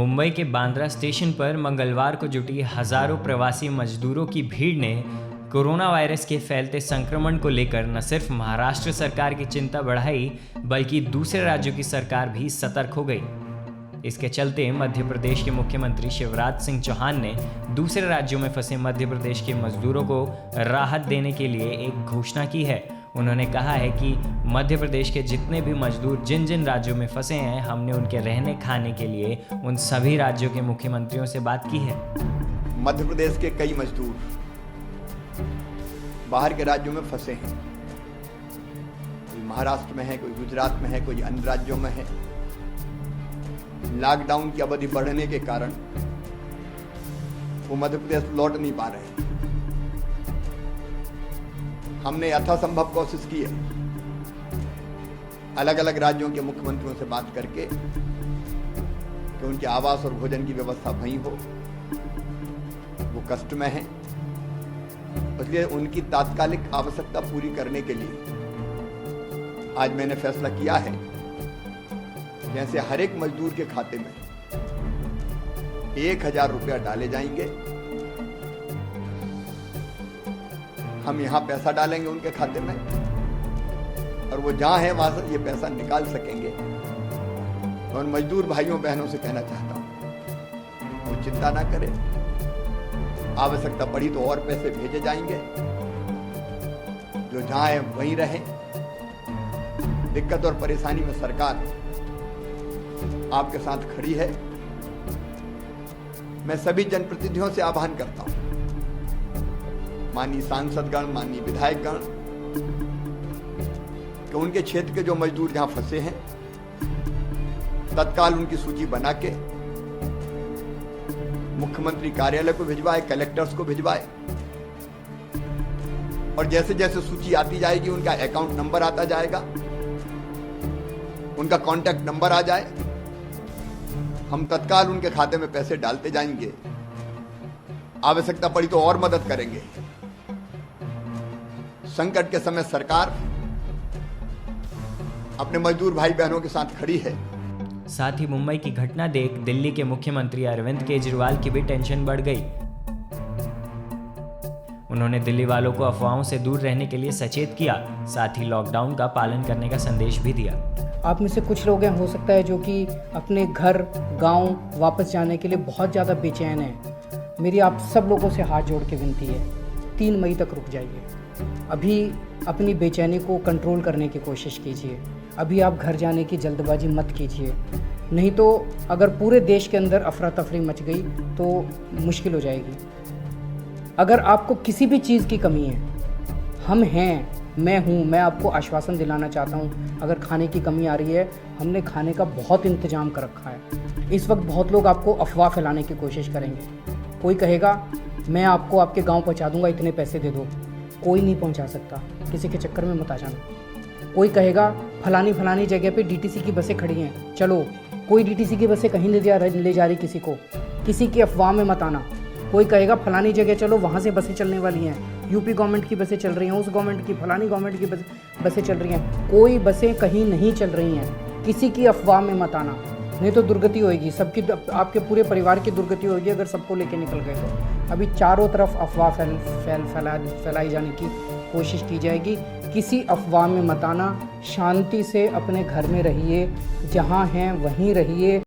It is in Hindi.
मुंबई के बांद्रा स्टेशन पर मंगलवार को जुटी हजारों प्रवासी मजदूरों की भीड़ ने कोरोना वायरस के फैलते संक्रमण को लेकर न सिर्फ महाराष्ट्र सरकार की चिंता बढ़ाई, बल्कि दूसरे राज्यों की सरकार भी सतर्क हो गई। इसके चलते मध्य प्रदेश के मुख्यमंत्री शिवराज सिंह चौहान ने दूसरे राज्यों में फंसे मध्य प्रदेश के मजदूरों को राहत देने के लिए एक घोषणा की है। उन्होंने कहा है कि मध्य प्रदेश के जितने भी मजदूर जिन जिन राज्यों में फंसे हैं, हमने उनके रहने खाने के लिए उन सभी राज्यों के मुख्यमंत्रियों से बात की है। मध्य प्रदेश के कई मजदूर बाहर के राज्यों में फंसे हैं। कोई महाराष्ट्र में है, कोई गुजरात में है, कोई अन्य राज्यों में है। लॉकडाउन की अवधि बढ़ने के कारण वो मध्य प्रदेश लौट नहीं पा रहे हैं। हमने यथासंभव कोशिश की है अलग अलग राज्यों के मुख्यमंत्रियों से बात करके कि उनके आवास और भोजन की व्यवस्था वहीं हो। वो कष्ट में है, इसलिए उनकी तात्कालिक आवश्यकता पूरी करने के लिए आज मैंने फैसला किया है जैसे हर एक मजदूर के खाते में 1000 रुपया डाले जाएंगे। हम यहां पैसा डालेंगे उनके खाते में और वो जहां है वहां से ये पैसा निकाल सकेंगे। और मजदूर भाइयों बहनों से कहना चाहता हूं वो चिंता ना करें, आवश्यकता पड़ी तो और पैसे भेजे जाएंगे। जो जहां है वहीं रहे। दिक्कत और परेशानी में सरकार आपके साथ खड़ी है। मैं सभी जनप्रतिनिधियों से आह्वान करता हूं, माननीय सांसदगण, माननीय विधायकगण, कि उनके क्षेत्र के जो मजदूर जहां फंसे हैं तत्काल उनकी सूची बना के मुख्यमंत्री कार्यालय को भिजवाए, कलेक्टर्स को भिजवाए और जैसे जैसे सूची आती जाएगी उनका अकाउंट नंबर आता जाएगा, उनका कॉन्टैक्ट नंबर आ जाए, हम तत्काल उनके खाते में पैसे डालते जाएंगे। आवश्यकता पड़ी तो और मदद करेंगे। संकट के समय सरकार अपने मजदूर भाई बहनों के साथ खड़ी है। साथ ही मुंबई की घटना देख दिल्ली के मुख्यमंत्री अरविंद केजरीवाल की भी टेंशन बढ़ गई। उन्होंने दिल्ली वालों को अफवाहों से दूर रहने के लिए सचेत किया, साथ ही लॉकडाउन का पालन करने का संदेश भी दिया। आप में से कुछ लोग हैं, हो सकता है, जो कि अपने घर गांव वापस जाने के लिए बहुत ज़्यादा बेचैन हैं। मेरी आप सब लोगों से हाथ जोड़ के विनती है, 3 मई तक रुक जाइए। अभी अपनी बेचैनी को कंट्रोल करने की कोशिश कीजिए। अभी आप घर जाने की जल्दबाजी मत कीजिए, नहीं तो अगर पूरे देश के अंदर अफरा तफरी मच गई तो मुश्किल हो जाएगी। अगर आपको किसी भी चीज़ की कमी है, हम हैं, मैं हूँ, मैं आपको आश्वासन दिलाना चाहता हूँ। अगर खाने की कमी आ रही है, हमने खाने का बहुत इंतजाम कर रखा है। इस वक्त बहुत लोग आपको अफवाह फैलाने की कोशिश करेंगे। कोई कहेगा मैं आपको आपके गांव पहुंचा दूंगा, इतने पैसे दे दो। कोई नहीं पहुंचा सकता, किसी के चक्कर में मत आ जाना। कोई कहेगा फलानी जगह पे डीटीसी की बसें खड़ी हैं, चलो। कोई डीटीसी की बसें कहीं ले जा रही किसी को, किसी की अफवाह में मत आना। कोई कहेगा फलानी जगह चलो, वहाँ से बसें चलने वाली हैं, यूपी गवर्नमेंट की बसें चल रही हैं, उस गवर्नमेंट की, फलानी गवर्नमेंट की बसें चल रही हैं। कोई बसें कहीं नहीं चल रही हैं, किसी की अफवाह में मत आना, नहीं तो दुर्गति होएगी सबकी, आपके पूरे परिवार की दुर्गति होएगी अगर सबको लेके निकल गए तो। अभी चारों तरफ अफवाह फैलाई जाने की कोशिश की जाएगी। किसी अफवाह में मत आना, शांति से अपने घर में रहिए, जहाँ हैं वहीं रहिए।